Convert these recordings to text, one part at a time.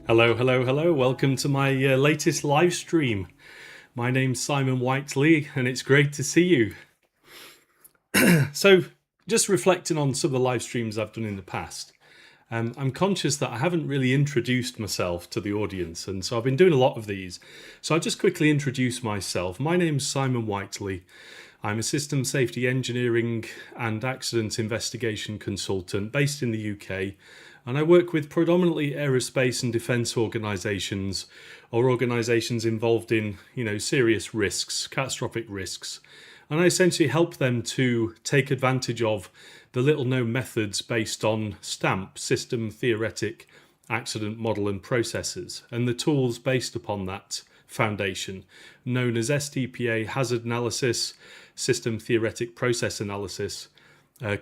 Hello, hello, hello. Welcome to my latest live stream. My name's Simon Whiteley and it's great to see you. So just reflecting on some of the live streams I've done in the past, I'm conscious that I haven't really introduced myself to the audience, and so I've been doing a lot of these. So I'll just quickly introduce myself. My name's Simon Whiteley. I'm a system safety engineering and accident investigation consultant based in the UK, and I work with predominantly aerospace and defence organisations, or organisations involved in, serious risks, catastrophic risks. And I essentially help them to take advantage of the little known methods based on STAMP, System Theoretic Accident Model and Processes, and the tools based upon that foundation, known as STPA Hazard Analysis, System Theoretic Process Analysis,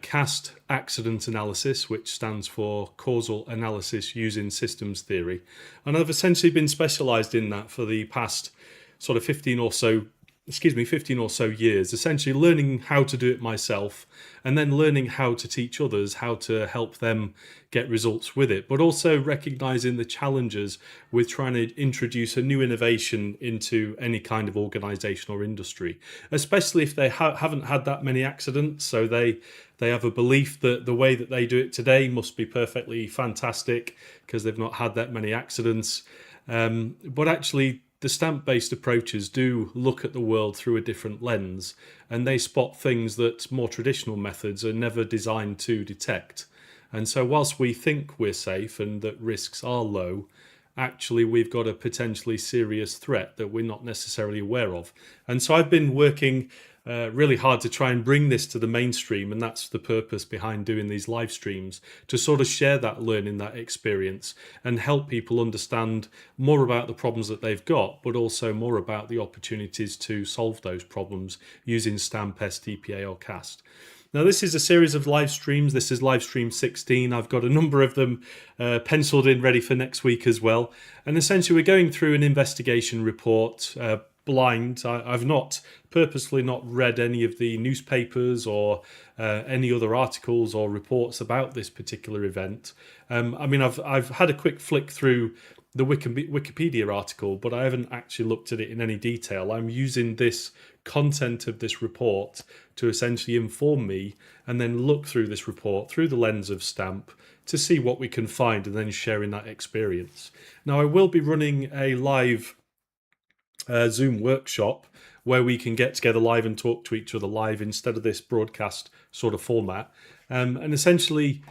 CAST Accident Analysis, which stands for Causal Analysis Using Systems Theory. And I've essentially been specialised in that for the past sort of 15 or so years, essentially learning how to do it myself and then learning how to teach others how to help them get results with it, but also recognising the challenges with trying to introduce a new innovation into any kind of organisation or industry, especially if they haven't had that many accidents. So they have a belief that the way that they do it today must be perfectly fantastic because they've not had that many accidents. But actually, the stamp-based approaches do look at the world through a different lens, and they spot things that more traditional methods are never designed to detect. And so whilst we think we're safe and that risks are low, actually we've got a potentially serious threat that we're not necessarily aware of. And so I've been working really hard to try and bring this to the mainstream, and that's the purpose behind doing these live streams, to sort of share that learning, that experience, and help people understand more about the problems that they've got, but also more about the opportunities to solve those problems using STAMP, STPA or CAST. Now, this is a series of live streams. This is live stream 16. I've got a number of them penciled in ready for next week as well. And essentially, we're going through an investigation report, blind. I've not purposely not read any of the newspapers or any other articles or reports about this particular event. I mean, I've had a quick flick through the Wikipedia article, but I haven't actually looked at it in any detail. I'm using this content of this report to essentially inform me, and then look through this report through the lens of STAMP to see what we can find, and then sharing that experience. Now, I will be running a live Zoom workshop where we can get together live and talk to each other live instead of this broadcast sort of format. And essentially,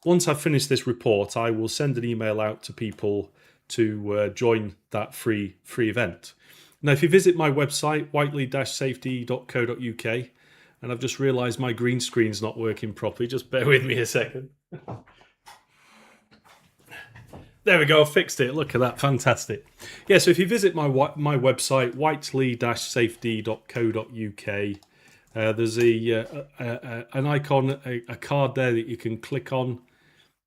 once I've finished this report, I will send an email out to people to join that free event. Now, if you visit my website, Whiteley-Safety.co.uk, and I've just realised my green screen's not working properly, just bear with me a second. There we go, I fixed it. Look at that, fantastic. Yeah, so if you visit my website, whiteley-safety.co.uk, there's an icon, a card there that you can click on.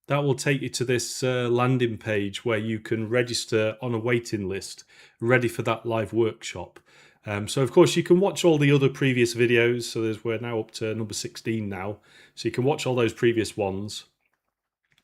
That will take you to this landing page where you can register on a waiting list, ready for that live workshop. So of course you can watch all the other previous videos. So we're now up to number 16 now. So you can watch all those previous ones.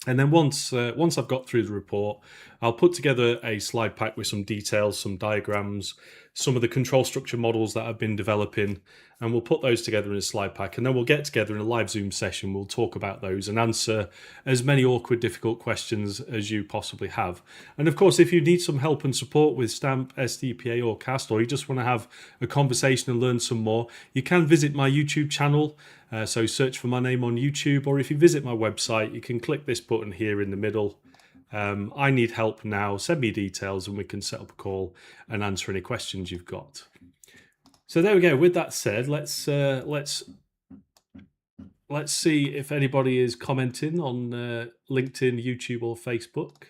And then once I've got through the report, I'll put together a slide pack with some details, some diagrams, some of the control structure models that I've been developing, and we'll put those together in a slide pack. And then we'll get together in a live Zoom session. We'll talk about those and answer as many awkward, difficult questions as you possibly have. And of course, if you need some help and support with STAMP, STPA or CAST, or you just want to have a conversation and learn some more, you can visit my YouTube channel. So search for my name on YouTube, or if you visit my website, you can click this button here in the middle. I need help now, send me details and we can set up a call and answer any questions you've got. So there we go. With that said, let's see if anybody is commenting on LinkedIn, YouTube or Facebook.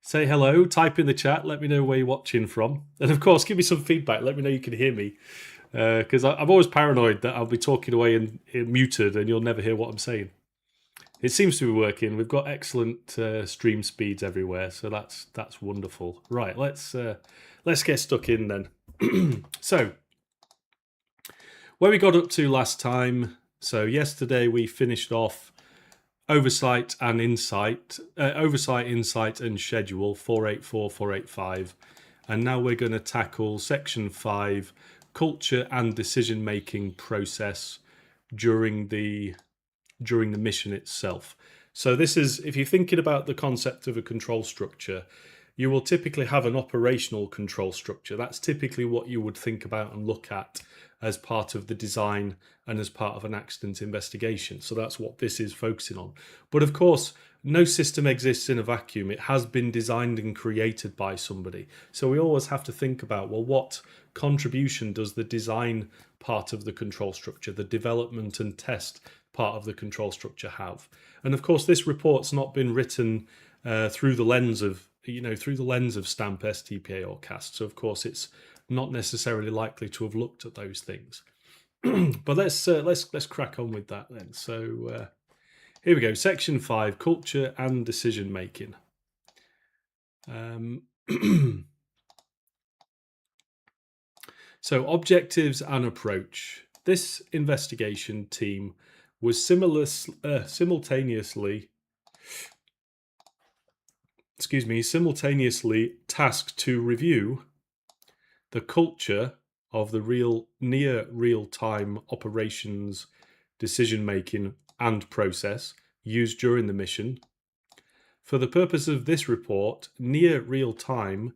Say hello, type in the chat, let me know where you're watching from. And of course, give me some feedback, let me know you can hear me. Because I'm always paranoid that I'll be talking away and muted and you'll never hear what I'm saying. It seems to be working. We've got excellent stream speeds everywhere, so that's wonderful. Right, let's get stuck in then. So, where we got up to last time. So yesterday we finished off oversight, insight, and schedule 484, 485, and now we're going to tackle section 5. Culture and decision-making process during the mission itself. So this is, if you're thinking about the concept of a control structure, you will typically have an operational control structure. That's typically what you would think about and look at as part of the design and as part of an accident investigation. So that's what this is focusing on. But of course, no system exists in a vacuum. It has been designed and created by somebody. So we always have to think about, well, what contribution does the design part of the control structure, the development and test part of the control structure have? And of course, this report's not been written through the lens of STAMP, STPA or CAST. So of course, it's not necessarily likely to have looked at those things. But let's crack on with that then. So here we go. Section 5: Culture and decision making. So objectives and approach. This investigation team was simultaneously tasked to review the culture of the near real-time operations, decision-making and process used during the mission. For the purpose of this report, near real-time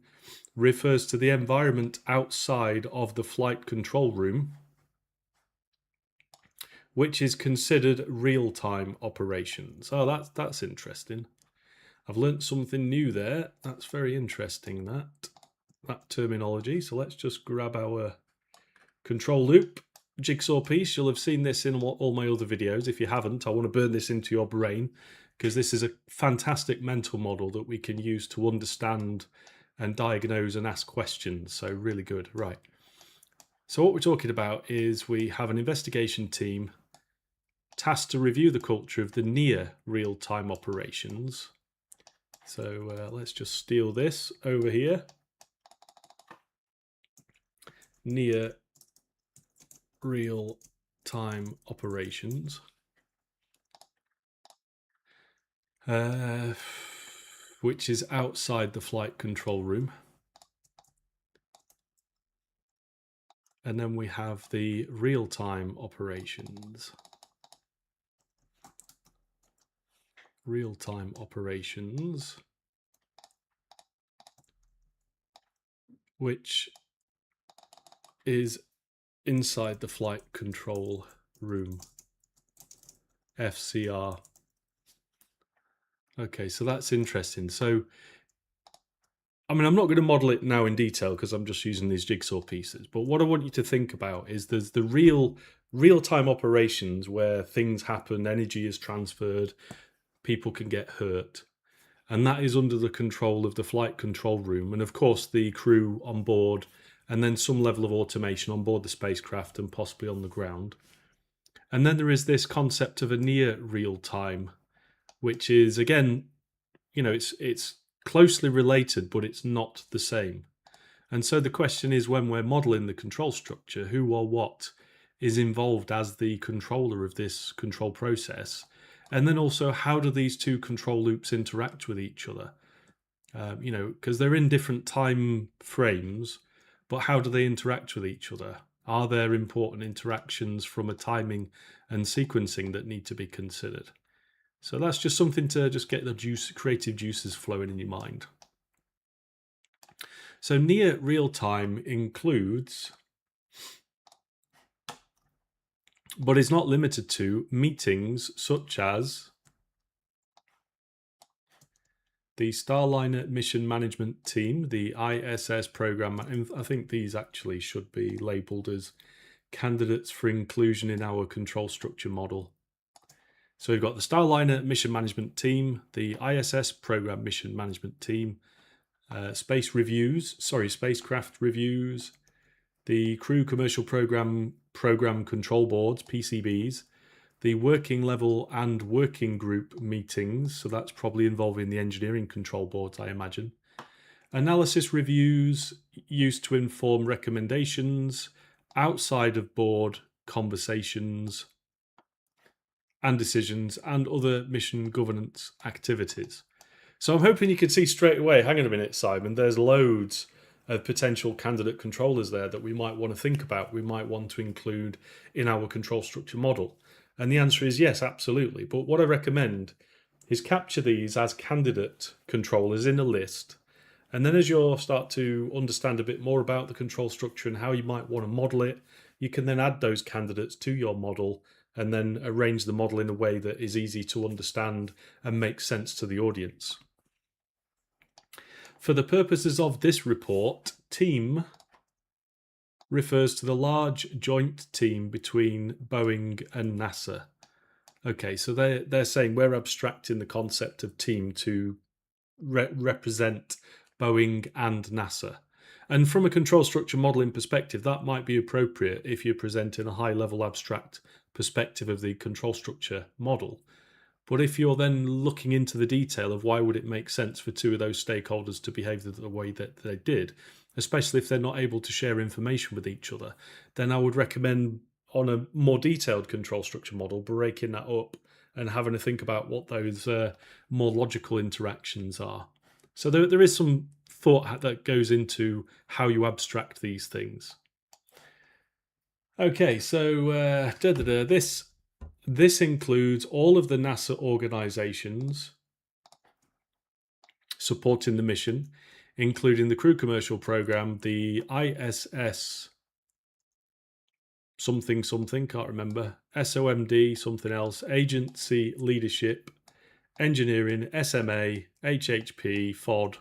refers to the environment outside of the flight control room, which is considered real-time operations. Oh, that's interesting. I've learnt something new there. That's very interesting, that terminology. So let's just grab our control loop jigsaw piece. You'll have seen this in all my other videos. If you haven't, I want to burn this into your brain, because this is a fantastic mental model that we can use to understand and diagnose and ask questions. So really good. Right. So what we're talking about is we have an investigation team tasked to review the culture of the near real-time operations. So let's just steal this over here. Near real-time operations. Which is outside the flight control room. And then we have the real-time operations. Real-time operations, which is inside the flight control room, FCR. Okay, so that's interesting. So, I mean, I'm not going to model it now in detail because I'm just using these jigsaw pieces. But what I want you to think about is there's the real-time operations where things happen, energy is transferred, people can get hurt. And that is under the control of the flight control room. And of course, the crew on board, and then some level of automation on board the spacecraft and possibly on the ground. And then there is this concept of a near real time, which is, again, you know, it's closely related, but it's not the same. And so the question is, when we're modeling the control structure, who or what is involved as the controller of this control process? And then also, how do these two control loops interact with each other? You know, because they're in different time frames, but how do they interact with each other? Are there important interactions from a timing and sequencing that need to be considered? So that's just something to just get the creative juices flowing in your mind. So near real time includes, but is not limited to, meetings such as the Starliner mission management team, the ISS program. I think these actually should be labeled as candidates for inclusion in our control structure model. So we've got the Starliner mission management team, the ISS program mission management team, spacecraft reviews, the crew commercial program control boards, PCBs, the working level and working group meetings, so that's probably involving the engineering control boards, I imagine. Analysis reviews used to inform recommendations, outside of board conversations and decisions, and other mission governance activities. So I'm hoping you can see straight away, hang on a minute, Simon, there's loads of potential candidate controllers there that we might want to think about, we might want to include in our control structure model. And the answer is yes, absolutely. But what I recommend is capture these as candidate controllers in a list. And then as you start to understand a bit more about the control structure and how you might want to model it, you can then add those candidates to your model and then arrange the model in a way that is easy to understand and makes sense to the audience. For the purposes of this report, team refers to the large joint team between Boeing and NASA. Okay, so they're saying we're abstracting the concept of team to represent Boeing and NASA. And from a control structure modeling perspective, that might be appropriate if you're presenting a high-level abstract perspective of the control structure model. But if you're then looking into the detail of why would it make sense for two of those stakeholders to behave the way that they did, especially if they're not able to share information with each other, then I would recommend on a more detailed control structure model, breaking that up and having to think about what those more logical interactions are. So there is some thought that goes into how you abstract these things. Okay, so this includes all of the NASA organizations supporting the mission, including the crew commercial program, the ISS something, can't remember, SOMD, something else, agency leadership, engineering, SMA, HHP, FOD,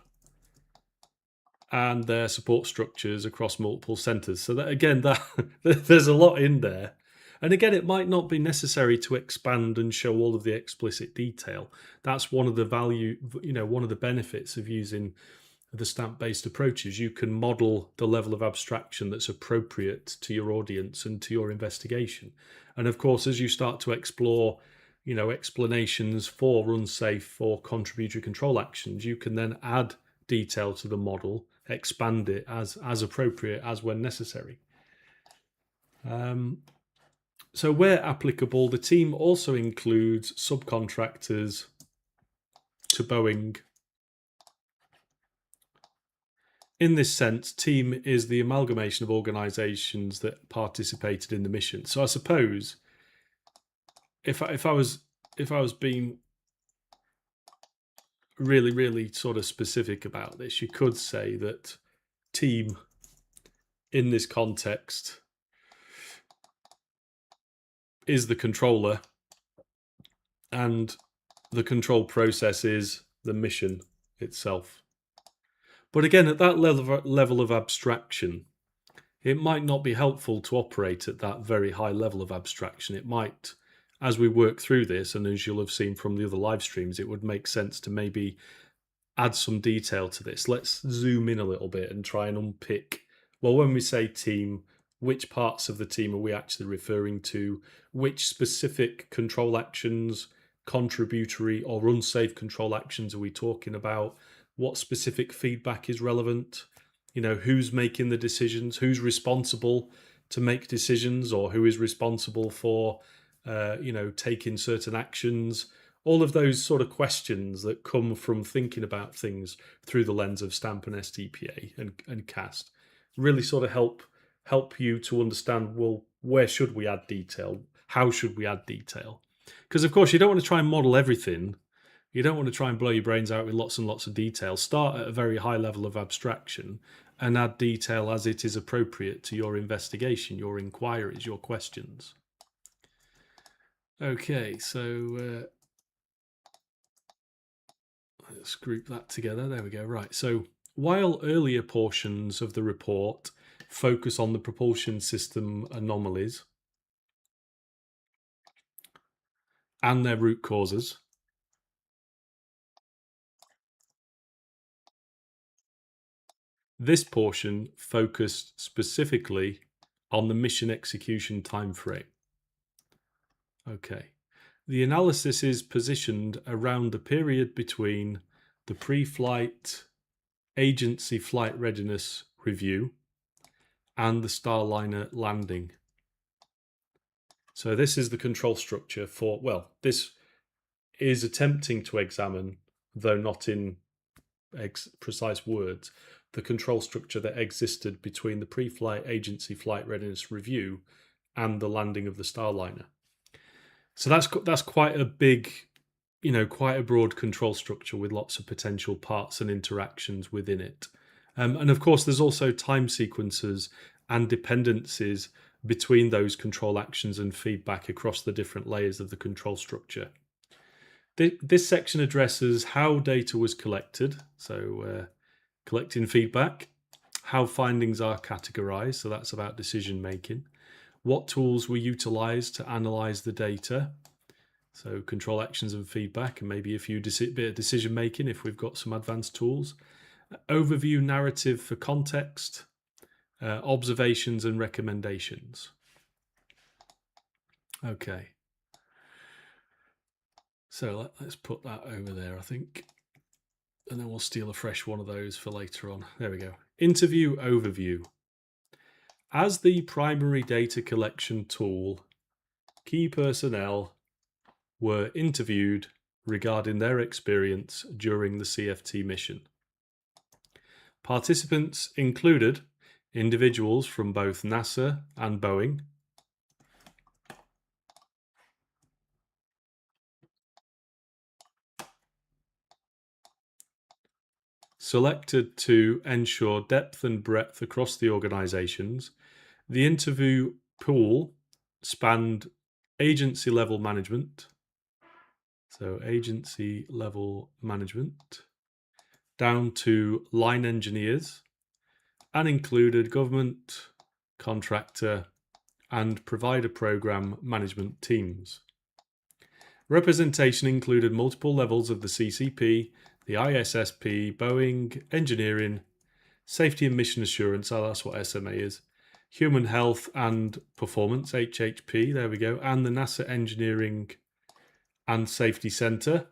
and their support structures across multiple centres. So that again, that there's a lot in there. And again, it might not be necessary to expand and show all of the explicit detail. That's one of the one of the benefits of using the stamp-based approaches. You can model the level of abstraction that's appropriate to your audience and to your investigation. And of course, as you start to explore, explanations for unsafe or contributory control actions, you can then add detail to the model, expand it as appropriate as when necessary. So where applicable, the team also includes subcontractors to Boeing. In this sense, team is the amalgamation of organisations that participated in the mission. So I suppose if I was being really, really sort of specific about this, you could say that team in this context is the controller, and the control process is the mission itself. But again, at that level of abstraction, it might not be helpful to operate at that very high level of abstraction. It might, as we work through this, and as you'll have seen from the other live streams, it would make sense to maybe add some detail to this. Let's zoom in a little bit and try and unpick, well, when we say team, which parts of the team are we actually referring to? Which specific control actions, contributory or unsafe control actions are we talking about? What specific feedback is relevant? Who's making the decisions? Who's responsible to make decisions, or who is responsible for, taking certain actions? All of those sort of questions that come from thinking about things through the lens of STAMP and STPA and CAST really sort of help you to understand, well, where should we add detail? How should we add detail? Because, of course, you don't want to try and model everything. You don't want to try and blow your brains out with lots and lots of detail. Start at a very high level of abstraction and add detail as it is appropriate to your investigation, your inquiries, your questions. Okay, so let's group that together. There we go. Right, so while earlier portions of the report focus on the propulsion system anomalies and their root causes, this portion focused specifically on the mission execution timeframe. Okay. The analysis is positioned around the period between the pre-flight agency flight readiness review and the Starliner landing. So this is the control structure for, well, this is attempting to examine, though not in precise words, the control structure that existed between the pre-flight agency flight readiness review and the landing of the Starliner. So that's quite a big, quite a broad control structure with lots of potential parts and interactions within it. And of course, there's also time sequences and dependencies between those control actions and feedback across the different layers of the control structure. This section addresses how data was collected, so collecting feedback, how findings are categorized, so that's about decision making, what tools were utilized to analyze the data, so control actions and feedback, and maybe a few bit of decision making if we've got some advanced tools, overview narrative for context, observations and recommendations. Okay. So let's put that over there, I think. And then we'll steal a fresh one of those for later on. There we go. Interview overview. As the primary data collection tool, key personnel were interviewed regarding their experience during the CFT mission. Participants included individuals from both NASA and Boeing, selected to ensure depth and breadth across the organisations. The interview pool spanned agency level management, so agency level management, down to line engineers, and included government, contractor, and provider program management teams. Representation included multiple levels of the CCP, the ISSP, Boeing, engineering, safety and mission assurance, that's what SMA is, human health and performance, HHP, there we go, and the NASA Engineering and Safety Center,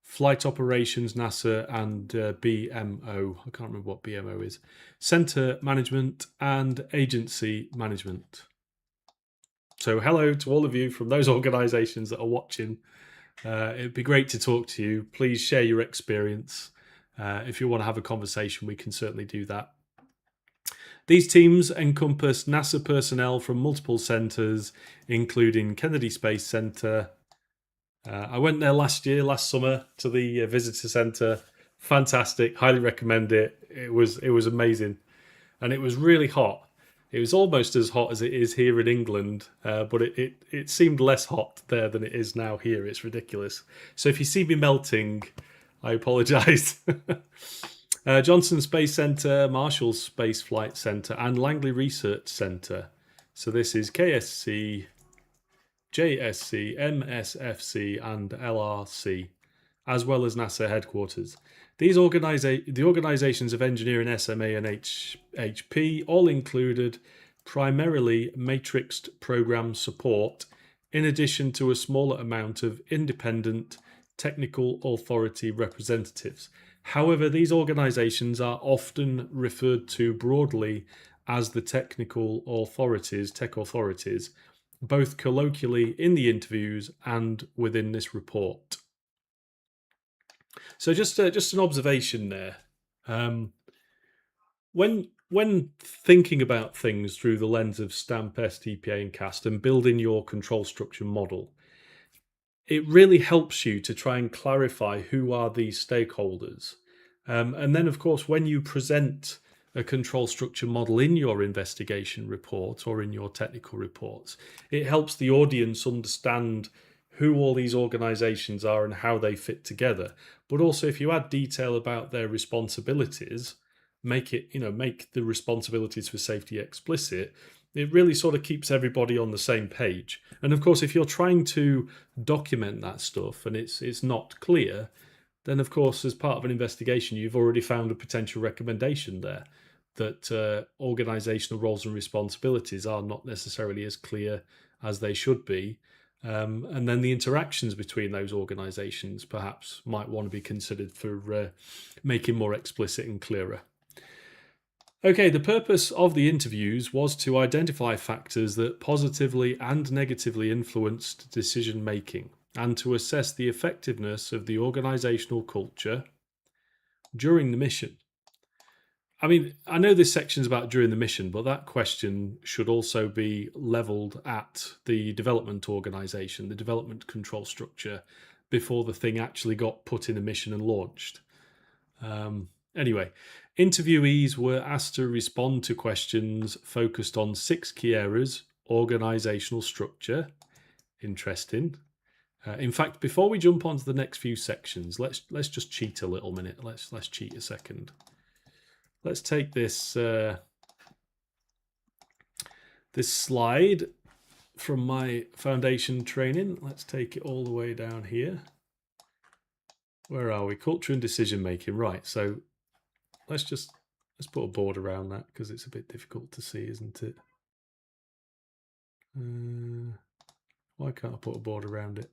flight operations, NASA, and BMO, I can't remember what BMO is, center management and agency management. So hello to all of you from those organisations that are watching. It'd be great to talk to you. Please share your experience. If you want to have a conversation, we can certainly do that. These teams encompass NASA personnel from multiple centres, including Kennedy Space Centre. I went there last summer, to the visitor centre. Fantastic, highly recommend it. It was amazing, and it was really hot. It was almost as hot as it is here in England, but it seemed less hot there than it is now here. It's ridiculous. So if you see me melting, I apologise. Johnson Space Centre, Marshall Space Flight Centre, and Langley Research Centre. So this is KSC, JSC, MSFC, and LRC, as well as NASA headquarters. The organisations of engineering, SMA, and HP all included primarily matrixed program support, in addition to a smaller amount of independent technical authority representatives. However, these organisations are often referred to broadly as the technical authorities, tech authorities, both colloquially in the interviews and within this report. So just an observation there. When thinking about things through the lens of STAMP, STPA, and CAST, and building your control structure model, it really helps you to try and clarify who are these stakeholders. And then, of course, when you present a control structure model in your investigation report or in your technical reports, it helps the audience understand who all these organisations are and how they fit together. But also, if you add detail about their responsibilities, make the responsibilities for safety explicit, it really sort of keeps everybody on the same page. And of course, if you're trying to document that stuff and it's not clear, then of course, as part of an investigation, you've already found a potential recommendation there that organisational roles and responsibilities are not necessarily as clear as they should be. And then the interactions between those organisations perhaps might want to be considered for making more explicit and clearer. Okay, the purpose of the interviews was to identify factors that positively and negatively influenced decision making and to assess the effectiveness of the organisational culture during the mission. I mean, I know this section's about during the mission, but that question should also be levelled at the development organisation, the development control structure, before the thing actually got put in a mission and launched. Anyway, interviewees were asked to respond to questions focused on 6 key areas: organisational structure. Interesting. In fact, before we jump on to the next few sections, let's just cheat a little minute. Let's cheat a second. Let's take this this slide from my foundation training. Let's take it all the way down here. Where are we? Culture and decision making. Right. So let's put a board around that because it's a bit difficult to see, isn't it? Why can't I put a board around it?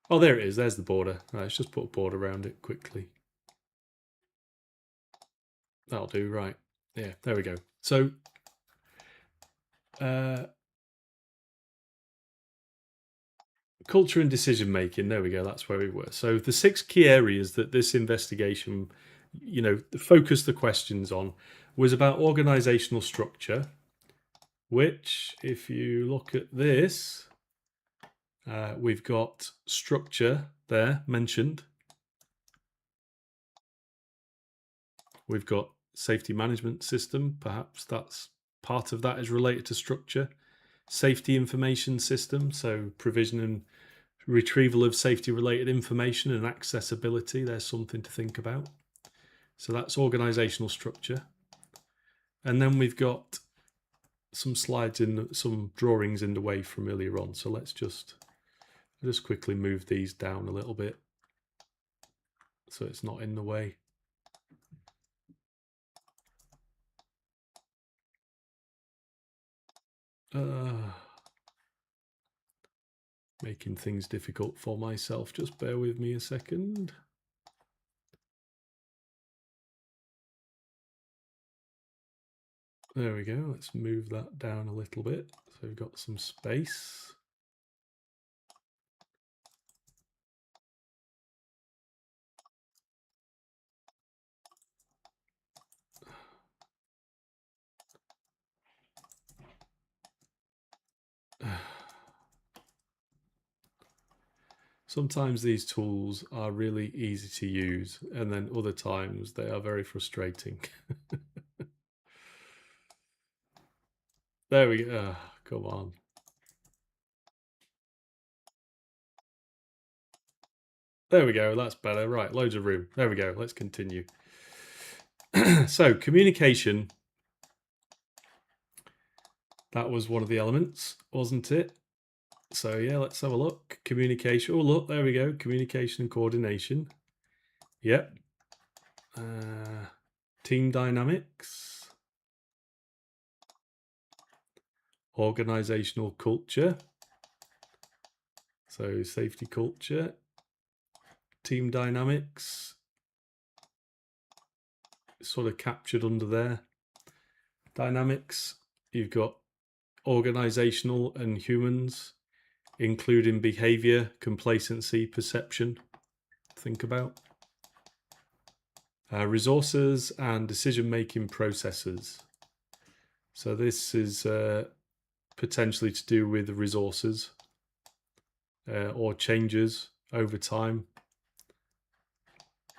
Oh, there it is. There's the border. Right, let's just put a board around it quickly. That'll do, right. Yeah, there we go. So, culture and decision making. There we go. That's where we were. So the 6 key areas that this investigation, focused the questions on was about organizational structure, which, if you look at this, we've got structure there mentioned. We've got safety management system. Perhaps that's part of that is related to structure. Safety information system, so provision and retrieval of safety related information and accessibility. There's something to think about. So that's organizational structure. And then we've got some slides in, some drawings in the way from earlier on. So let's just quickly move these down a little bit so it's not in the way. Making things difficult for myself. Just bear with me a second. There we go. Let's move that down a little bit so we've got some space. Sometimes these tools are really easy to use, and then other times they are very frustrating. There we go. Come on. There we go. That's better. Right, loads of room. There we go. Let's continue. So, communication. That was one of the elements, wasn't it? So yeah, let's have a look. Communication. Oh, look, there we go. Communication and coordination. Yep. Team dynamics. Organizational culture. So safety culture. Team dynamics. Sort of captured under there. Dynamics. You've got organizational and humans, including behavior, complacency, perception. Think about. Resources and decision-making processes. So this is potentially to do with resources or changes over time.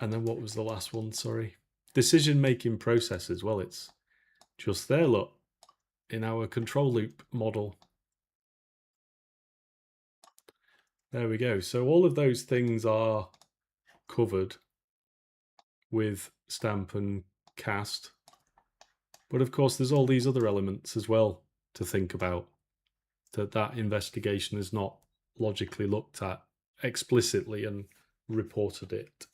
And then what was the last one? Sorry. Decision-making processes. Well, it's just there, look, in our control loop model. There we go. So all of those things are covered with stamp and cast. But of course, there's all these other elements as well to think about that investigation has not logically looked at explicitly and reported it.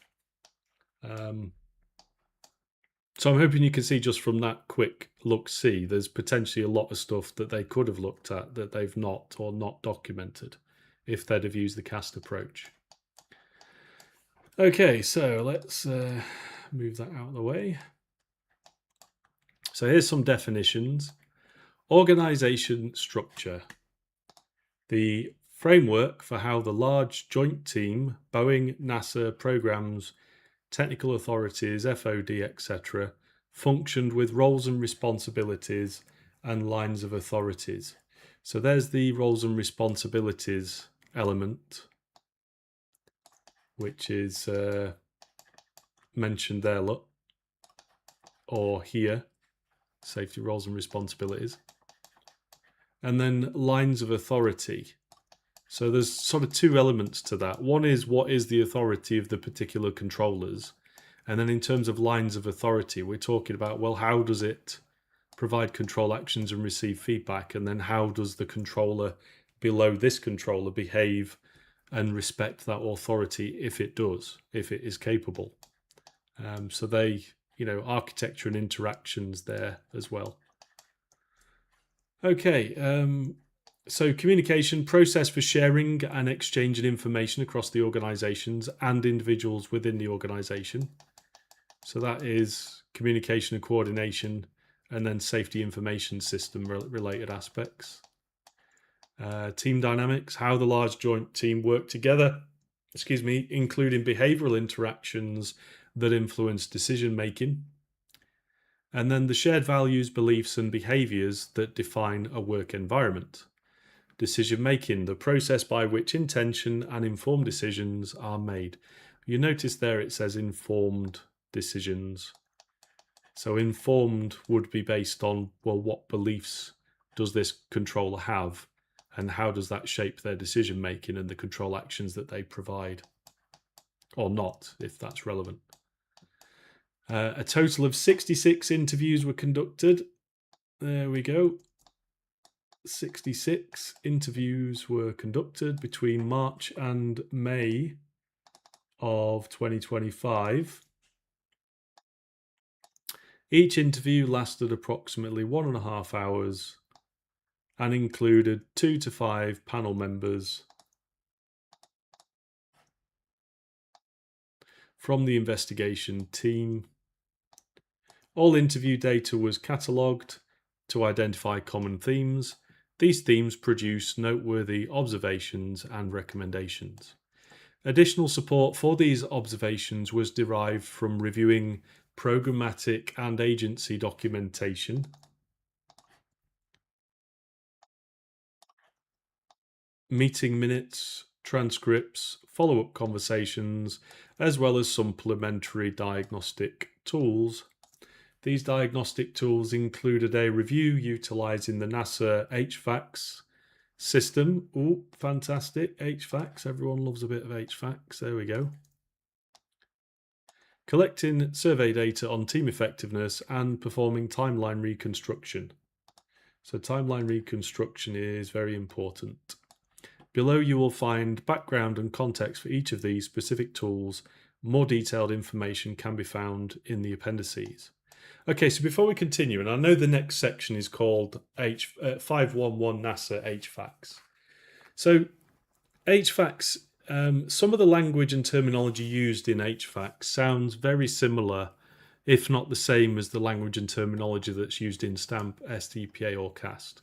So I'm hoping you can see just from that quick look-see, there's potentially a lot of stuff that they could have looked at that they've not or not documented if they'd have used the cast approach. Okay, so let's move that out of the way. So here's some definitions. Organization structure. The framework for how the large joint team, Boeing, NASA, programs, technical authorities, FOD, etc., functioned with roles and responsibilities and lines of authorities. So there's the roles and responsibilities element, which is mentioned there, look, or here, safety roles and responsibilities. And then lines of authority. So there's sort of two elements to that. One is what is the authority of the particular controllers? And then in terms of lines of authority, we're talking about, well, how does it provide control actions and receive feedback? And then how does the controller below this controller behave and respect that authority if it does, if it is capable? So they, architecture and interactions there as well. Okay, so communication, process for sharing and exchanging information across the organizations and individuals within the organization. So that is communication and coordination, and then safety information system related aspects. Team dynamics, how the large joint team work together, including behavioral interactions that influence decision making. And then the shared values, beliefs, and behaviours that define a work environment. Decision making, the process by which intention and informed decisions are made. You notice there it says informed decisions. So informed would be based on, well, what beliefs does this controller have, and how does that shape their decision making and the control actions that they provide, or not, if that's relevant. A total of 66 interviews were conducted. There we go. 66 interviews were conducted between March and May of 2025. Each interview lasted approximately 1.5 hours and included 2 to 5 panel members from the investigation team. All interview data was catalogued to identify common themes. These themes produce noteworthy observations and recommendations. Additional support for these observations was derived from reviewing programmatic and agency documentation, meeting minutes, transcripts, follow-up conversations, as well as supplementary diagnostic tools. These diagnostic tools included a review utilising the NASA HVACs system. Oh, fantastic, HVACs. Everyone loves a bit of HVACs. There we go. Collecting survey data on team effectiveness and performing timeline reconstruction. So timeline reconstruction is very important. Below you will find background and context for each of these specific tools. More detailed information can be found in the appendices. Okay, so before we continue, and I know the next section is called 511 NASA HVACs. So HVACs, some of the language and terminology used in HVACs sounds very similar, if not the same as the language and terminology that's used in STAMP, STPA or CAST.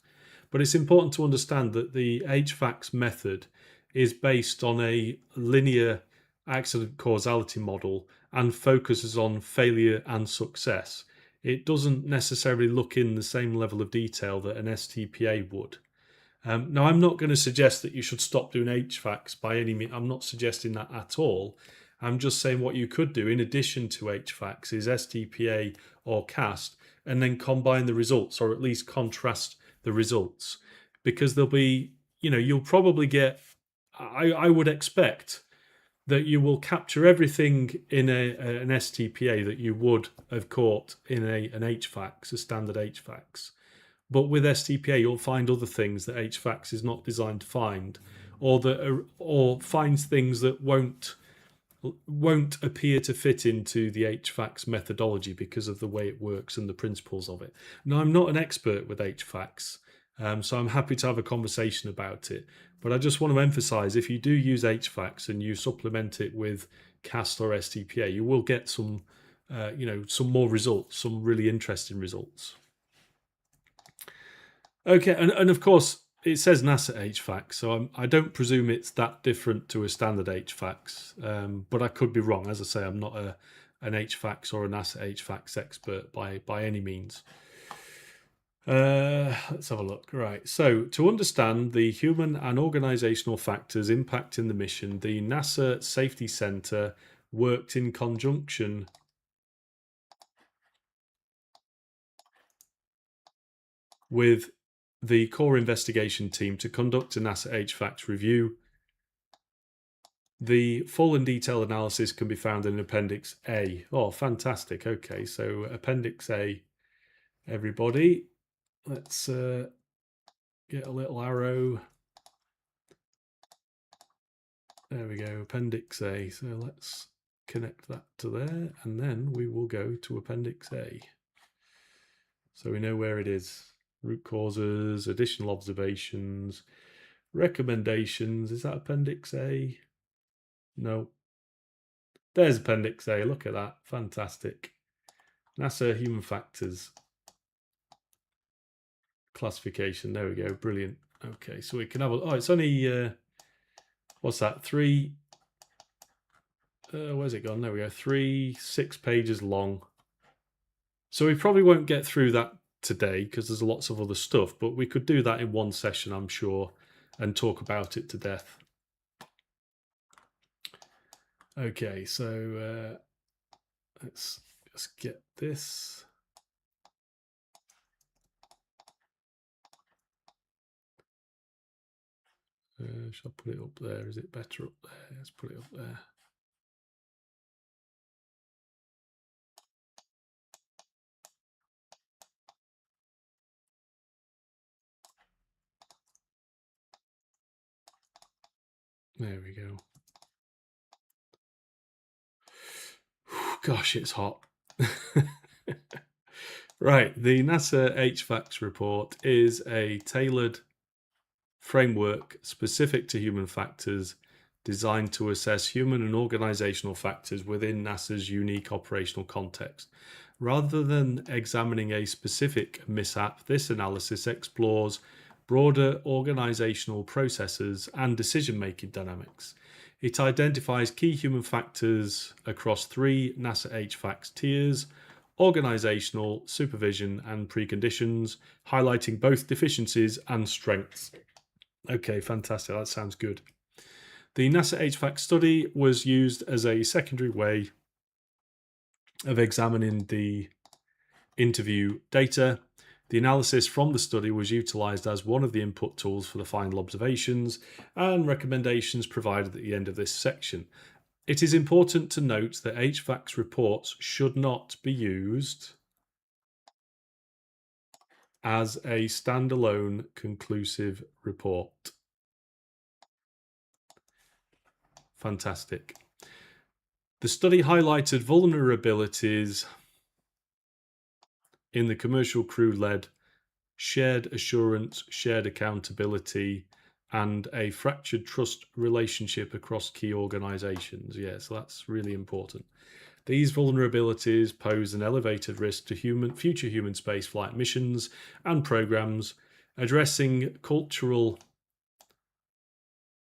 But it's important to understand that the HVACs method is based on a linear accident causality model and focuses on failure and success. It doesn't necessarily look in the same level of detail that an STPA would. Now, I'm not going to suggest that you should stop doing HVACs by any means. I'm not suggesting that at all. I'm just saying what you could do in addition to HVACs is STPA or CAST, and then combine the results, or at least contrast the results, because there'll be, you'll probably get, I would expect that you will capture everything in an STPA that you would have caught in an HVACs, a standard HVACs. But with STPA, you'll find other things that HVACs is not designed to find, or finds things that won't appear to fit into the HVACs methodology because of the way it works and the principles of it. Now, I'm not an expert with HVACs, so I'm happy to have a conversation about it. But I just want to emphasize, if you do use HVACs and you supplement it with CAST or STPA, you will get some more results, some really interesting results. Okay, and of course, it says NASA HVAC, so I don't presume it's that different to a standard HVACs, but I could be wrong. As I say, I'm not an HVACs or a NASA HVACs expert by any means. Let's have a look. Right, so to understand the human and organizational factors impacting the mission, the NASA Safety Center worked in conjunction with the core investigation team to conduct a NASA HVACs review. The full and detailed analysis can be found in Appendix A. Oh, fantastic. Okay, so Appendix A, everybody. Let's get a little arrow. There we go, Appendix A. So let's connect that to there, and then we will go to Appendix A. So we know where it is. Root causes, additional observations, recommendations. Is that Appendix A? No. There's Appendix A. Look at that. Fantastic. NASA Human Factors. Classification. There we go. Brilliant. Okay, so we can have a... Oh, it's only... what's that? Where's it gone? There we go. 6 pages long. So we probably won't get through that today because there's lots of other stuff, but we could do that in one session, I'm sure, and talk about it to death. Okay, so let's just get this. Shall I put it up there? Is it better up there? Let's put it up there. There we go. Gosh, it's hot. Right, the NASA HVACs report is a tailored framework specific to human factors designed to assess human and organizational factors within NASA's unique operational context. Rather than examining a specific mishap, this analysis explores broader organizational processes and decision-making dynamics. It identifies key human factors across 3 NASA HVACs tiers: organizational, supervision, and preconditions, highlighting both deficiencies and strengths. Okay, fantastic. That sounds good. The NASA HVAC study was used as a secondary way of examining the interview data. The analysis from the study was utilized as one of the input tools for the final observations and recommendations provided at the end of this section. It is important to note that HVAC's reports should not be used as a standalone conclusive report. Fantastic. The study highlighted vulnerabilities in the commercial crew-led shared assurance, shared accountability, and a fractured trust relationship across key organizations. Yeah, so that's really important. These vulnerabilities pose an elevated risk to future human spaceflight missions and programs. Addressing cultural,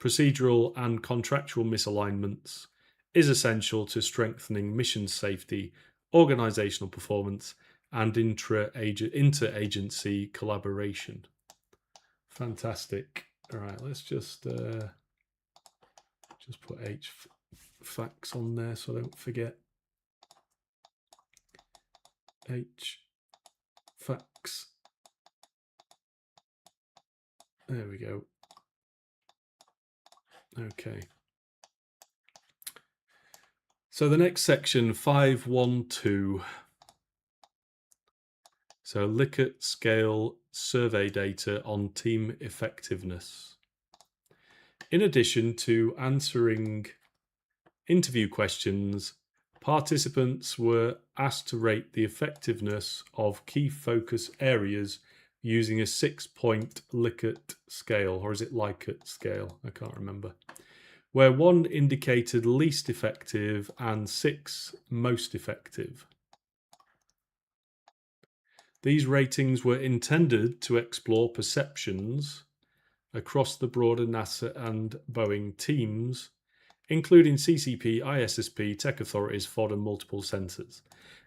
procedural, and contractual misalignments is essential to strengthening mission safety, organizational performance, and interagency collaboration. Fantastic. All right, let's just put HVACs on there so I don't forget. HVACs. There we go. Okay. So the next section, 5.1.2. So Likert scale survey data on team effectiveness. In addition to answering interview questions, participants were asked to rate the effectiveness of key focus areas using a 6-point Likert scale, or is it Likert scale? I can't remember. Where 1 indicated least effective and 6 most effective. These ratings were intended to explore perceptions across the broader NASA and Boeing teams, including CCP, ISSP, tech authorities, FOD, and multiple sensors.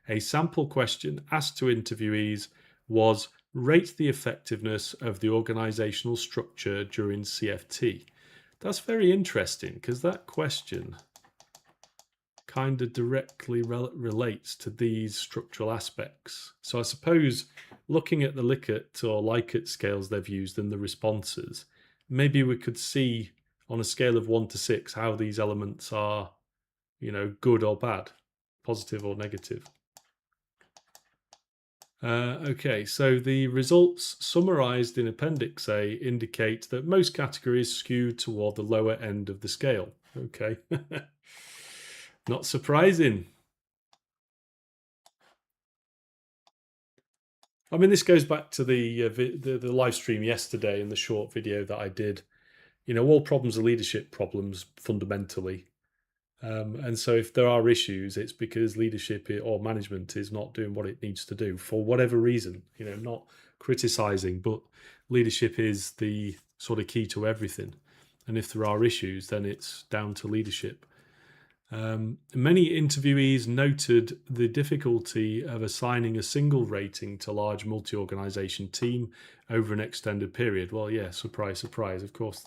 A sample question asked to interviewees was, rate the effectiveness of the organizational structure during CFT. That's very interesting because that question kind of directly relates to these structural aspects. So I suppose looking at the Likert or Likert scales they've used and the responses, maybe we could see on a scale of 1 to 6 how these elements are, good or bad, positive or negative. Okay, so the results summarized in Appendix A indicate that most categories skew toward the lower end of the scale. Okay. Not surprising. I mean, this goes back to the live stream yesterday and the short video that I did. All problems are leadership problems fundamentally. And so if there are issues, it's because leadership or management is not doing what it needs to do for whatever reason, not criticizing, but leadership is the sort of key to everything. And if there are issues, then it's down to leadership. Many interviewees noted the difficulty of assigning a single rating to large multi-organization team over an extended period. Well, yeah, surprise, surprise. Of course,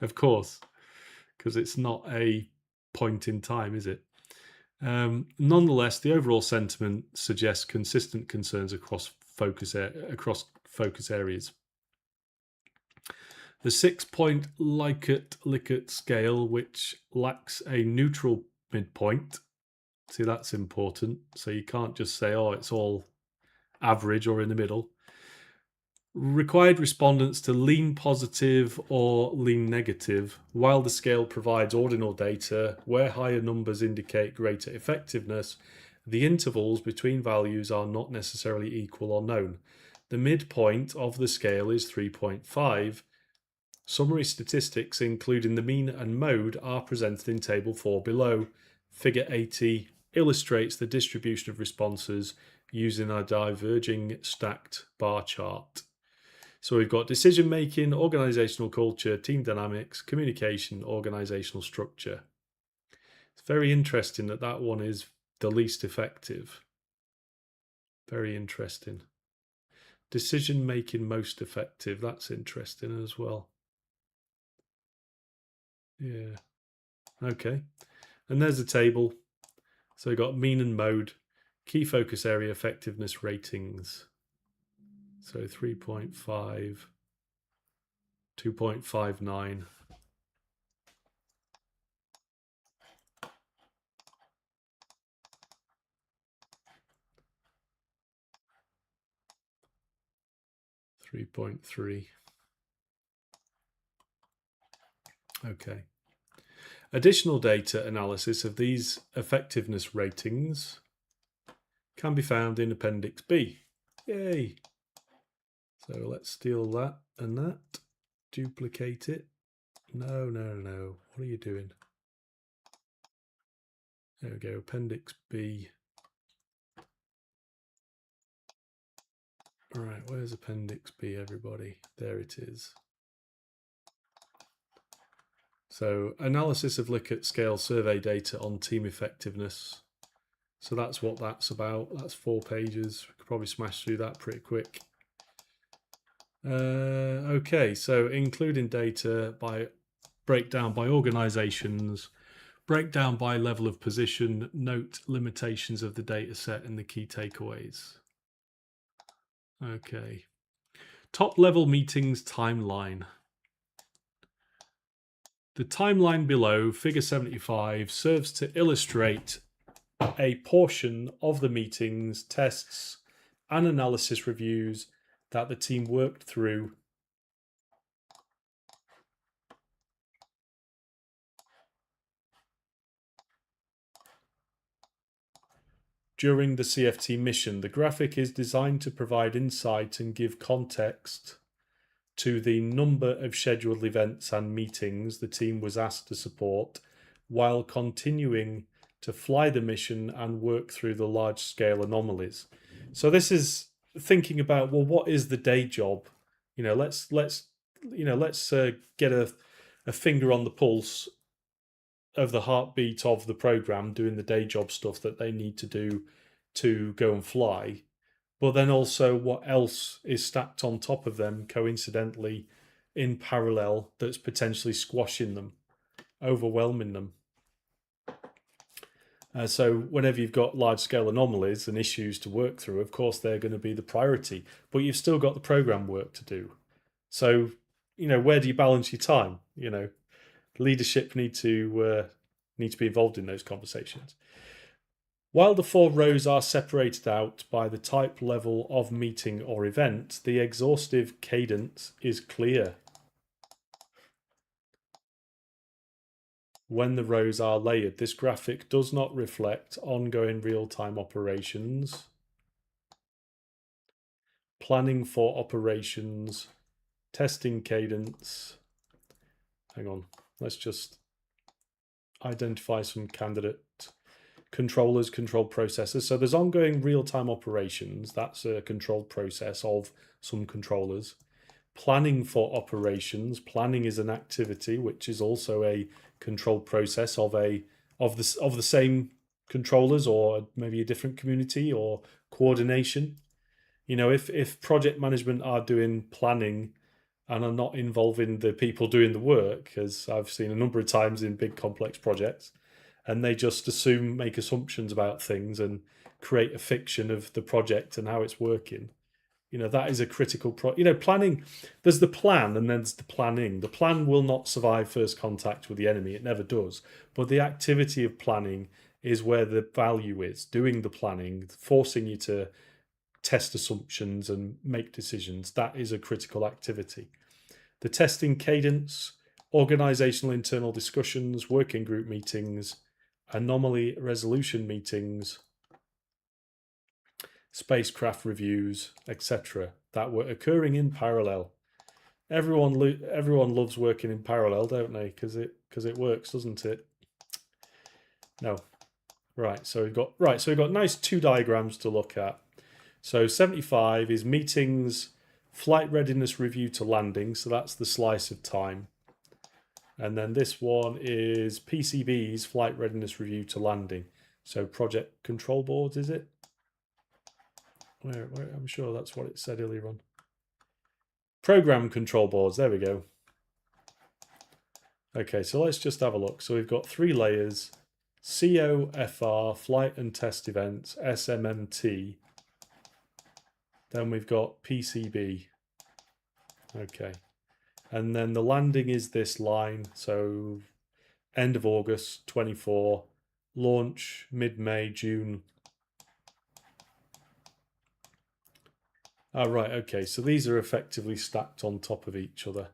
of course, because it's not a point in time, is it? Nonetheless, the overall sentiment suggests consistent concerns across focus areas. The 6-point Likert scale, which lacks a neutral midpoint. See, that's important. So you can't just say, oh, it's all average or in the middle. Required respondents to lean positive or lean negative, while the scale provides ordinal data where higher numbers indicate greater effectiveness. The intervals between values are not necessarily equal or known. The midpoint of the scale is 3.5. Summary statistics, including the mean and mode, are presented in Table 4 below. Figure 80 illustrates the distribution of responses using a diverging stacked bar chart. So we've got decision making, organizational culture, team dynamics, communication, organizational structure. It's very interesting that that one is the least effective. Very interesting. Decision making most effective. That's interesting as well. Yeah. Okay. And there's a table. So we've got mean and mode, key focus area effectiveness ratings. So 3.5, 2.59. .3. Okay. Additional data analysis of these effectiveness ratings can be found in Appendix B. Yay! So let's steal that and that, duplicate it. No. What are you doing? There we go, Appendix B. All right, where's Appendix B, everybody? There it is. So analysis of Likert scale survey data on team effectiveness. So that's what that's about. That's 4 pages. We could probably smash through that pretty quick. Okay, so including data by breakdown by organizations, breakdown by level of position, note limitations of the data set and the key takeaways. Okay. Top level meetings timeline. The timeline below, figure 75, serves to illustrate a portion of the meetings, tests, and analysis reviews that the team worked through during the CFT mission. The graphic is designed to provide insight and give context to the number of scheduled events and meetings the team was asked to support while continuing to fly the mission and work through the large-scale anomalies. So this is thinking about, well, what is the day job? Let's get a finger on the pulse of the heartbeat of the program, doing the day job stuff that they need to do to go and fly. But then also what else is stacked on top of them coincidentally in parallel that's potentially squashing them, overwhelming them. So whenever you've got large-scale anomalies and issues to work through, of course they're going to be the priority, but you've still got the program work to do. So, where do you balance your time? Leadership need to be involved in those conversations. While the 4 rows are separated out by the type level of meeting or event, the exhaustive cadence is clear when the rows are layered. This graphic does not reflect ongoing real-time operations, planning for operations, testing cadence. Hang on, let's just identify some candidate controllers, controlled processes. So there's ongoing real-time operations. That's a controlled process of some controllers. Planning for operations. Planning is an activity, which is also a controlled process of the same controllers, or maybe a different community or coordination. If project management are doing planning and are not involving the people doing the work, as I've seen a number of times in big complex projects, and they just make assumptions about things and create a fiction of the project and how it's working. That is a critical planning. There's the plan and then there's the planning. The plan will not survive first contact with the enemy. It never does. But the activity of planning is where the value is. Doing the planning, forcing you to test assumptions and make decisions. That is a critical activity. The testing cadence, organizational internal discussions, working group meetings, anomaly resolution meetings, spacecraft reviews, etc., that were occurring in parallel. Everyone loves working in parallel, don't they? Because it works, doesn't it? No. Right. So we've got nice two diagrams to look at. So 75 is meetings, flight readiness review to landing. So that's the slice of time. And then this one is PCB's flight readiness review to landing. So project control boards, is it? Where, I'm sure that's what it said earlier on. Program control boards, there we go. Okay, so let's just have a look. So we've got 3 layers: COFR, flight and test events, SMMT. Then we've got PCB. Okay. And then the landing is this line. So end of August 24, launch mid-May, June. Right, okay, so these are effectively stacked on top of each other.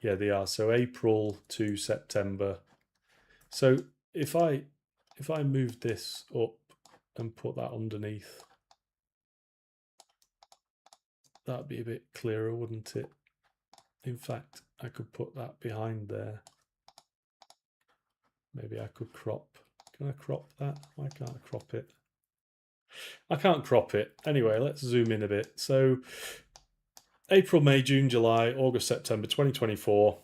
Yeah, they are. So April to September. So if I move this up and put that underneath, that'd be a bit clearer, wouldn't it? In fact, I could put that behind there. Maybe I could crop. Can I crop that? Why can't I crop it? I can't crop it. Anyway, let's zoom in a bit. So April, May, June, July, August, September 2024.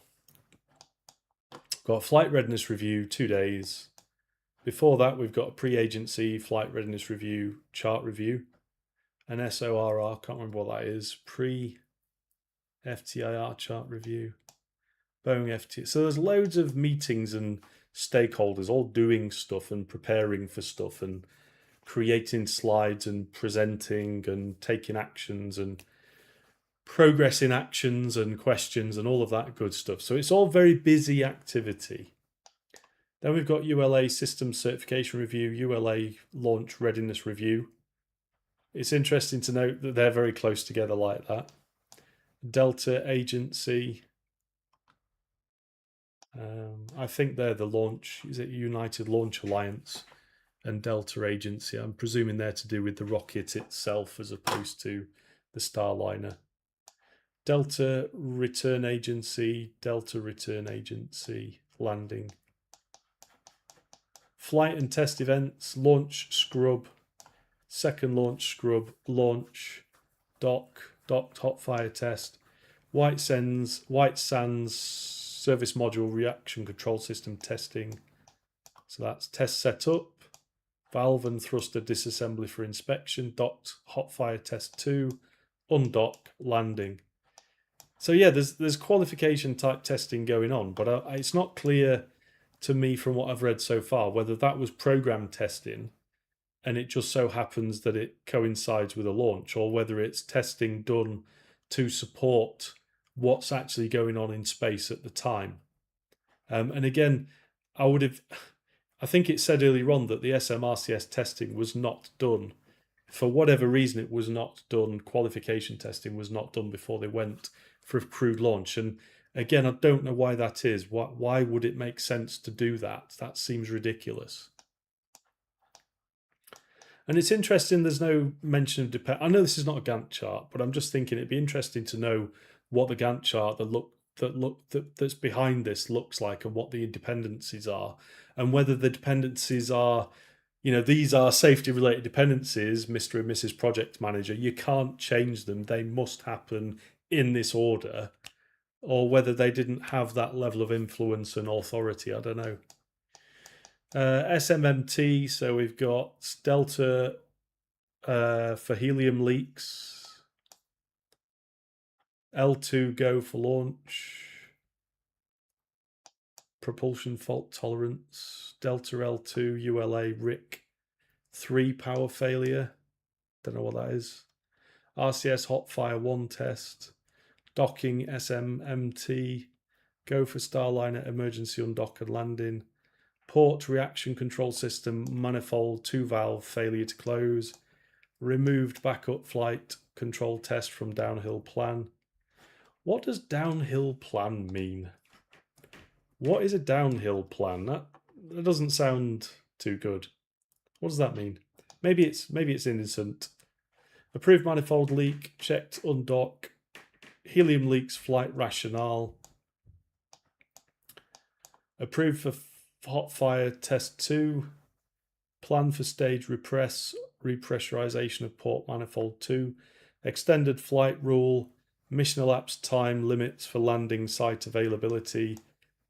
Got a flight readiness review, 2 days. Before that, we've got a pre-agency flight readiness review, chart review, an SORR, can't remember what that is, pre-FTIR chart review, Boeing FT. So there's loads of meetings and stakeholders all doing stuff and preparing for stuff and creating slides and presenting and taking actions and progressing actions and questions and all of that good stuff. So it's all very busy activity. Then we've got ULA Systems Certification Review, ULA Launch Readiness Review. It's interesting to note that they're very close together like that. Delta Agency. I think they're the launch. Is it United Launch Alliance and Delta Agency? I'm presuming they're to do with the rocket itself as opposed to the Starliner. Delta Return Agency, Delta Return Agency, landing. Flight and test events, launch scrub, second launch scrub, launch, docked hot fire test, White Sands service module reaction control system testing. So that's test setup, valve and thruster disassembly for inspection, docked hot fire test 2, undock, landing. So yeah, there's qualification type testing going on, but it's not clear to me from what I've read so far whether that was program testing and it just so happens that it coincides with a launch, or whether it's testing done to support what's actually going on in space at the time. And again, I think it said earlier on that the SMRCS testing was not done. For whatever reason, it was not done. Qualification testing was not done before they went for a crewed launch. And again, I don't know why that is. Why would it make sense to do that? That seems ridiculous. And it's interesting, there's no mention of I know this is not a Gantt chart, but I'm just thinking it'd be interesting to know what the Gantt chart that's behind this looks like, and what the dependencies are, and whether the dependencies are, these are safety related dependencies, Mr. and Mrs. Project Manager. You can't change them. They must happen in this order. or whether they didn't have that level of influence and authority. I don't know. SMMT, so we've got Delta for helium leaks, L2 go for launch, propulsion fault tolerance, Delta L2 ULA RIC 3 power failure, don't know what that is, RCS hot fire 1 test, docking SMMT, go for Starliner emergency undock and landing, port reaction control system manifold 2 valve failure to close, removed backup flight control test from downhill plan. What does downhill plan mean? What is a downhill plan? That doesn't sound too good. What does that mean? Maybe it's innocent. Approved manifold leak, checked undock, helium leaks flight rationale. Approved for hot fire test 2. Plan for stage repressurization of port manifold 2. Extended flight rule, mission elapsed time limits for landing site availability,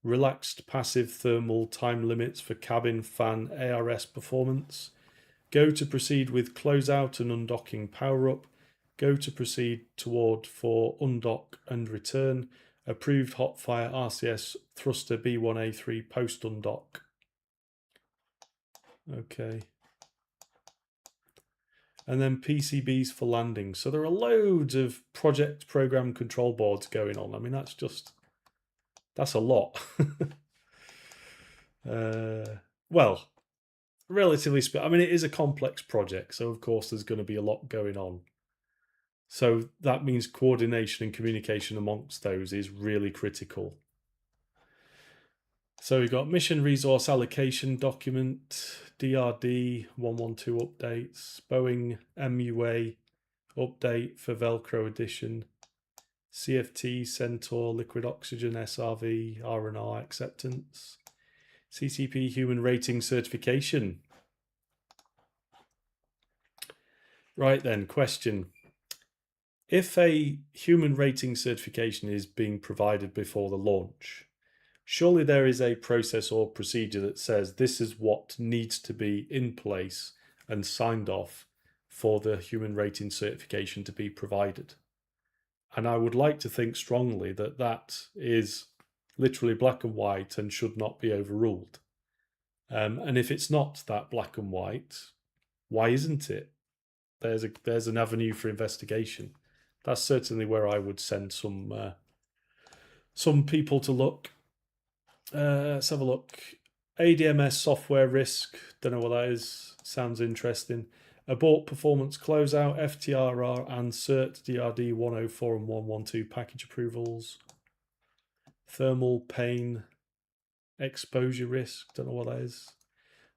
relaxed passive thermal time limits for cabin fan ARS performance, go to proceed with closeout and undocking power up, go to proceed toward for undock and return, approved hot fire RCS thruster B1A3 post undock. Okay. And then PCBs for landing. So there are loads of project program control boards going on. I mean, that's a lot. Well, relatively I mean, it is a complex project, so of course there's going to be a lot going on. So that means coordination and communication amongst those is really critical. So we've got mission resource allocation document, DRD 112 updates, Boeing MUA update for Velcro edition, CFT Centaur liquid oxygen SRV R&R acceptance, CCP human rating certification. Right then, question. If a human rating certification is being provided before the launch, surely there is a process or procedure that says this is what needs to be in place and signed off for the human rating certification to be provided. And I would like to think strongly that that is literally black and white and should not be overruled. And if it's not that black and white, why isn't it? There's an avenue for investigation. That's certainly where I would send some people to look. Let's have a look. ADMS software risk. Don't know what that is. Sounds interesting. Abort performance closeout, FTRR and CERT DRD 104 and 112 package approvals. Thermal pain, exposure risk. Don't know what that is.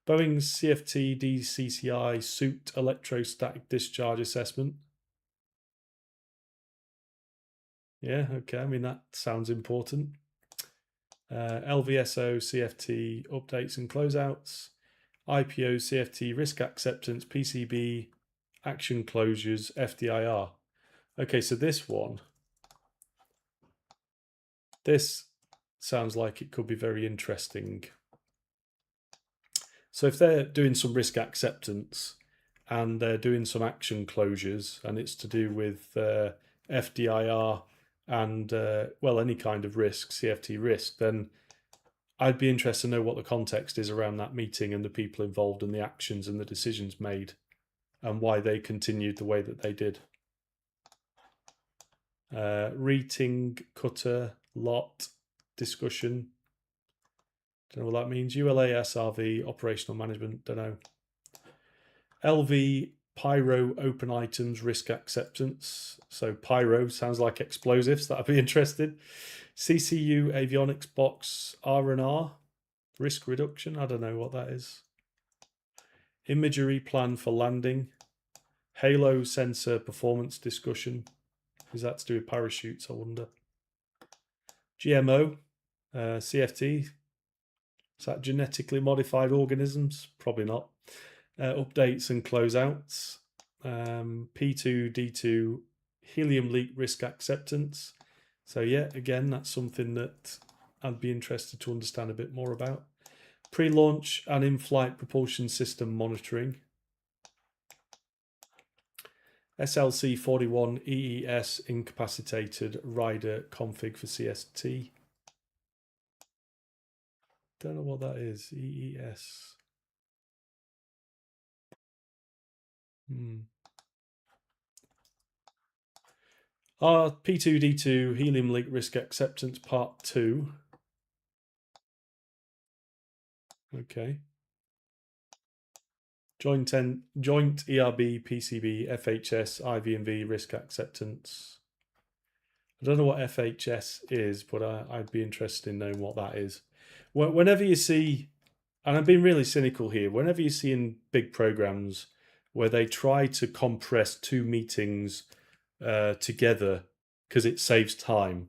Boeing's CFT DCCI suit electrostatic discharge assessment. Yeah, okay. I mean, that sounds important. LVSO CFT updates and closeouts. IPO CFT risk acceptance, PCB action closures, FDIR. Okay, so this sounds like it could be very interesting. So if they're doing some risk acceptance and they're doing some action closures and it's to do with FDIR and, well, any kind of risk, CFT risk, then I'd be interested to know what the context is around that meeting and the people involved and the actions and the decisions made and why they continued the way that they did. Rating, cutter, lot, discussion. Don't know what that means. ULA, SRV, operational management, don't know. LV, pyro, open items, risk acceptance. So pyro sounds like explosives, that'd be interesting. CCU, avionics box, R&R, risk reduction, I don't know what that is. Imagery plan for landing. Halo sensor performance discussion. Is that to do with parachutes, I wonder. GMO, CFT. Is that genetically modified organisms? Probably not. Updates and closeouts. P2, D2, helium leak risk acceptance. So yeah, again, that's something that I'd be interested to understand a bit more about. Pre-launch and in-flight propulsion system monitoring. SLC 41 EES incapacitated rider config for CST. Don't know what that is. EES. P2D2 helium leak risk acceptance part 2. Okay. Joint ERB, PCB, FHS, IV&V risk acceptance. I don't know what FHS is, but I'd be interested in knowing what that is. Whenever you see, and I'm being really cynical here, whenever you see in big programs where they try to compress two meetings together because it saves time,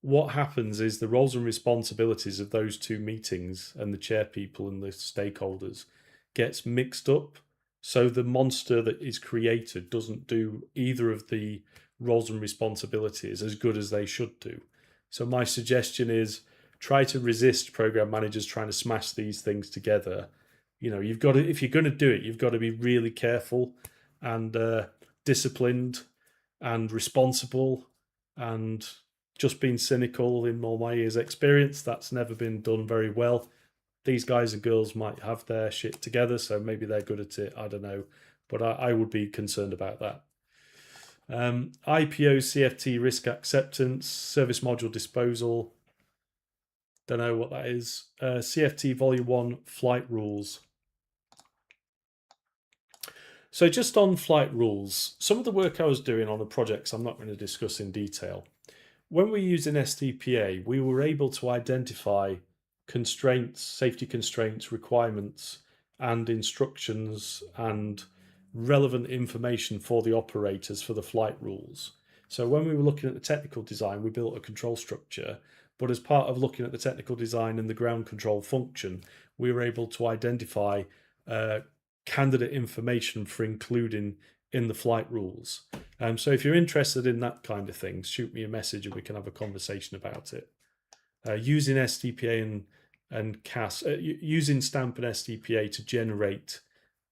what happens is the roles and responsibilities of those two meetings and the chair people and the stakeholders gets mixed up. So the monster that is created doesn't do either of the roles and responsibilities as good as they should do. So my suggestion is try to resist program managers trying to smash these things together. You know, you've got to, if you're going to do it, you've got to be really careful and disciplined and responsible, and just being cynical in all my years' experience, that's never been done very well. These guys and girls might have their shit together, so maybe they're good at it. I don't know, but I would be concerned about that. IPO CFT risk acceptance, service module disposal. Don't know what that is. CFT Volume 1 flight rules. So just on flight rules, some of the work I was doing on the projects I'm not going to discuss in detail. When we're using STPA, we were able to identify constraints, safety constraints, requirements, and instructions and relevant information for the operators for the flight rules. So when we were looking at the technical design, we built a control structure, but as part of looking at the technical design and the ground control function, we were able to identify candidate information for including in the flight rules. So if you're interested in that kind of thing, shoot me a message and we can have a conversation about it. Using STPA and CAS, using STAMP and STPA to generate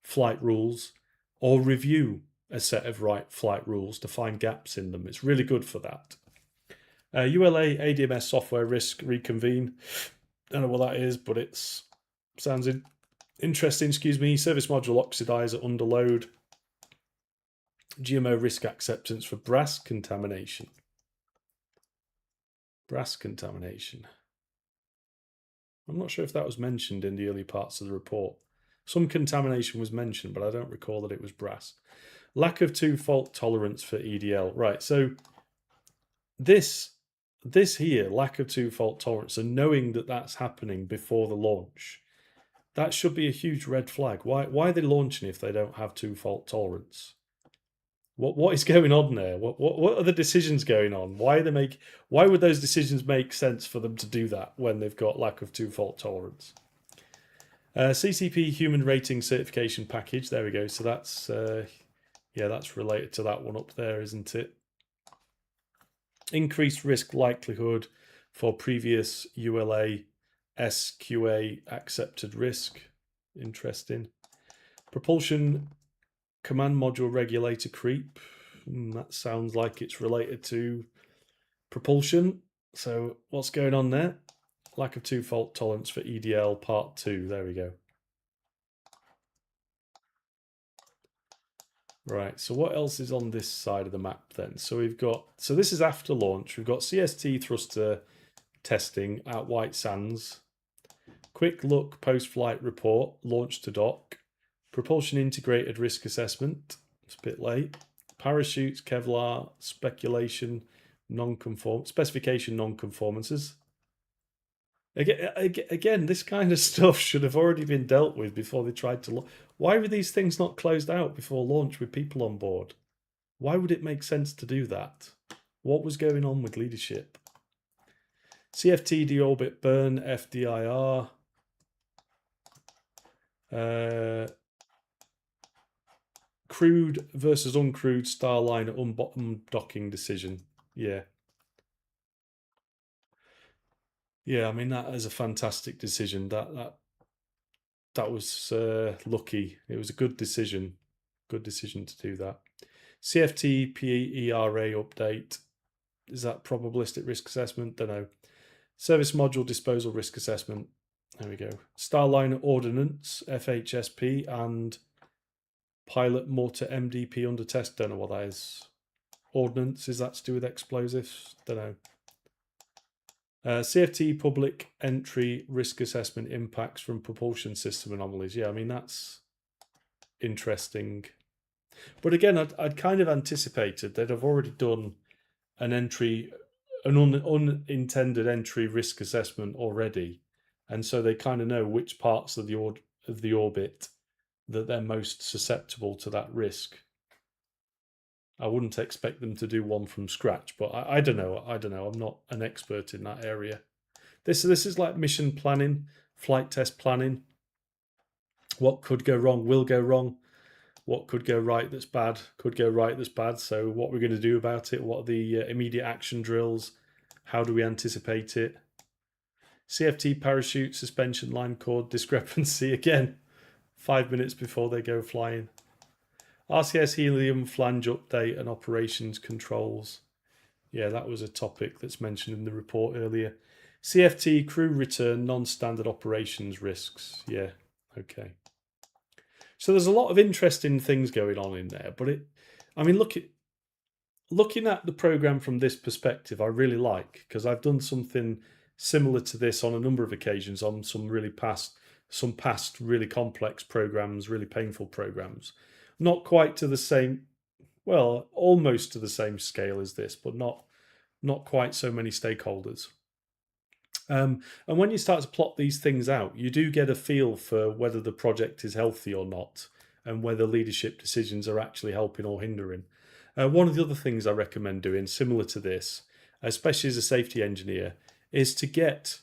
flight rules or review a set of flight rules to find gaps in them. It's really good for that. ULA ADMS software risk reconvene. Don't know what that is, but it sounds interesting. Excuse me. Service module oxidizer under load. GMO risk acceptance for brass contamination. Brass contamination. I'm not sure if that was mentioned in the early parts of the report. Some contamination was mentioned, but I don't recall that it was brass. Lack of fault tolerance for EDL. Right, so this here, lack of fault tolerance, and knowing that that's happening before the launch, that should be a huge red flag. Why are they launching if they don't have fault tolerance? What is going on there? What are the decisions going on? Why would those decisions make sense for them to do that when they've got lack of fault tolerance? CCP human rating certification package. There we go. So that's that's related to that one up there, isn't it? Increased risk likelihood for previous ULA SQA accepted risk. Interesting. Propulsion command module regulator creep. That sounds like it's related to propulsion. So what's going on there? Lack of fault tolerance for EDL part 2. There we go. Right, so what else is on this side of the map then? So we've got, so this is after launch. We've got CST thruster testing at White Sands. Quick look post-flight report, launch to dock. Propulsion integrated risk assessment. It's a bit late. Parachutes, Kevlar, specification non-conformances. Again, this kind of stuff should have already been dealt with before they tried to. Why were these things not closed out before launch with people on board? Why would it make sense to do that? What was going on with leadership? CFT deorbit burn FDIR. Crewed versus uncrewed Starliner undocking decision. Yeah. Yeah, I mean that is a fantastic decision. That was lucky. It was a good decision. Good decision to do that. CFTPERA update. Is that probabilistic risk assessment? Don't know. Service module disposal risk assessment. There we go. Starliner ordnance, FHSP, and pilot mortar MDP under test. Don't know what that is. Ordnance, is that to do with explosives? Don't know. CFT public entry risk assessment impacts from propulsion system anomalies. Yeah, I mean, that's interesting. But again, I'd kind of anticipated that I've already done an unintended entry risk assessment already. And so they kind of know which parts of the orbit that they're most susceptible to that risk. I wouldn't expect them to do one from scratch, but I don't know. I don't know. I'm not an expert in that area. This is like mission planning, flight test planning. What could go wrong will go wrong. What could go right that's bad could go right that's bad. So what we're going to do about it? What are the immediate action drills? How do we anticipate it? CFT parachute suspension line cord discrepancy again. 5 minutes before they go flying. RCS helium flange update and operations controls. Yeah, that was a topic that's mentioned in the report earlier. CFT crew return non-standard operations risks. Yeah, okay. So there's a lot of interesting things going on in there, but I mean, looking at the program from this perspective, I really like, because I've done something similar to this on a number of occasions on some past really complex programs, really painful programs. Not quite to the same, well, almost to the same scale as this, but not quite so many stakeholders. And when you start to plot these things out, you do get a feel for whether the project is healthy or not, and whether leadership decisions are actually helping or hindering. One of the other things I recommend doing, similar to this, especially as a safety engineer, is to get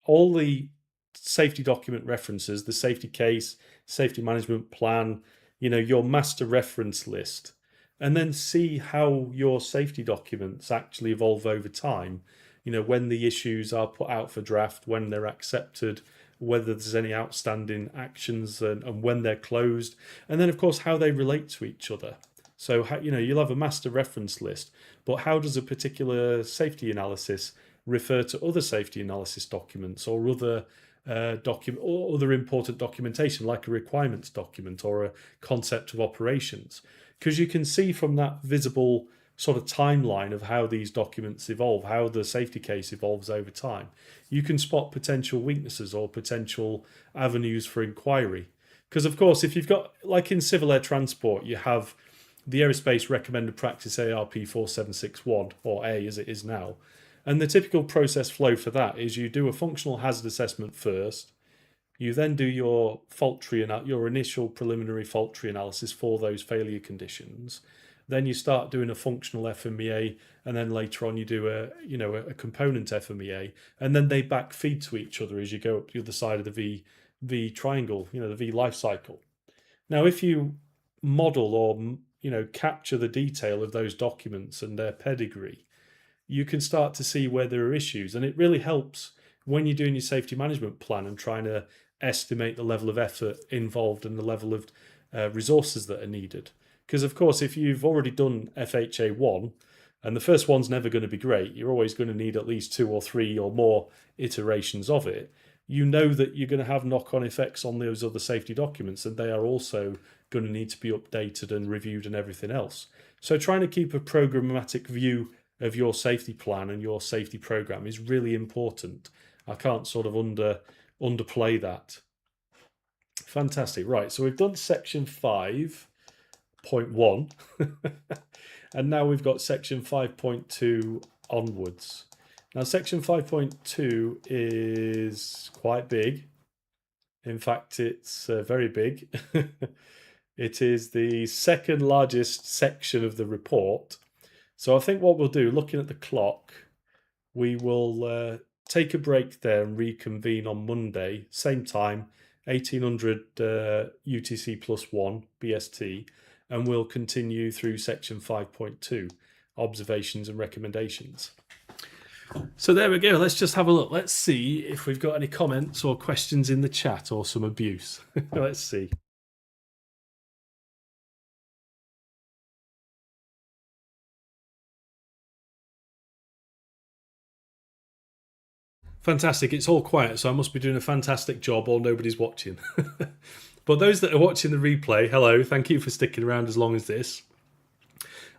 all the safety document references, the safety case, safety management plan, your master reference list, and then see how your safety documents actually evolve over time. When the issues are put out for draft, when they're accepted, whether there's any outstanding actions, and when they're closed, and then of course how they relate to each other. So you'll have a master reference list, but how does a particular safety analysis refer to other safety analysis documents or other other important documentation, like a requirements document or a concept of operations? Because you can see from that visible sort of timeline of how these documents evolve, how the safety case evolves over time, you can spot potential weaknesses or potential avenues for inquiry. Because of course, if you've got, like in civil air transport, you have the Aerospace Recommended Practice ARP 4761, or A as it is now. And the typical process flow for that is you do a functional hazard assessment first, you then do your your initial preliminary fault tree analysis for those failure conditions. Then you start doing a functional FMEA, and then later on you do a component FMEA, and then they back feed to each other as you go up the other side of the V triangle, the V life cycle. Now, if you model or capture the detail of those documents and their pedigree, you can start to see where there are issues, and it really helps when you're doing your safety management plan and trying to estimate the level of effort involved and the level of resources that are needed. Because of course, if you've already done FHA 1, and the first one's never going to be great, you're always going to need at least 2 or 3 or more iterations of it. You know that you're going to have knock-on effects on those other safety documents, and they are also going to need to be updated and reviewed and everything else. So trying to keep a programmatic view of your safety plan and your safety program is really important. I can't sort of underplay that. Fantastic. Right, so we've done section 5.1 and now we've got section 5.2 onwards. Now section 5.2 is quite big. In fact, it's very big. It is the second largest section of the report. So I think what we'll do, looking at the clock, we will take a break there and reconvene on Monday, same time, 1800 UTC plus 1 BST, and we'll continue through section 5.2, observations and recommendations. So there we go. Let's just have a look. Let's see if we've got any comments or questions in the chat or some abuse. Let's see. Fantastic. It's all quiet, so I must be doing a fantastic job or nobody's watching. But those that are watching the replay, hello. Thank you for sticking around as long as this.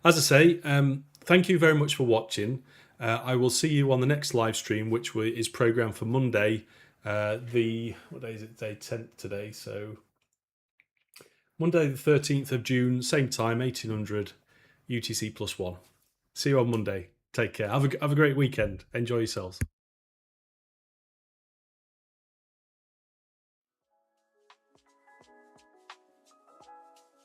As I say, thank you very much for watching. I will see you on the next live stream, which is programmed for Monday. What day is it? Day 10th today. So Monday the 13th of June, same time, 1800 UTC +1. See you on Monday. Take care. Have a great weekend. Enjoy yourselves.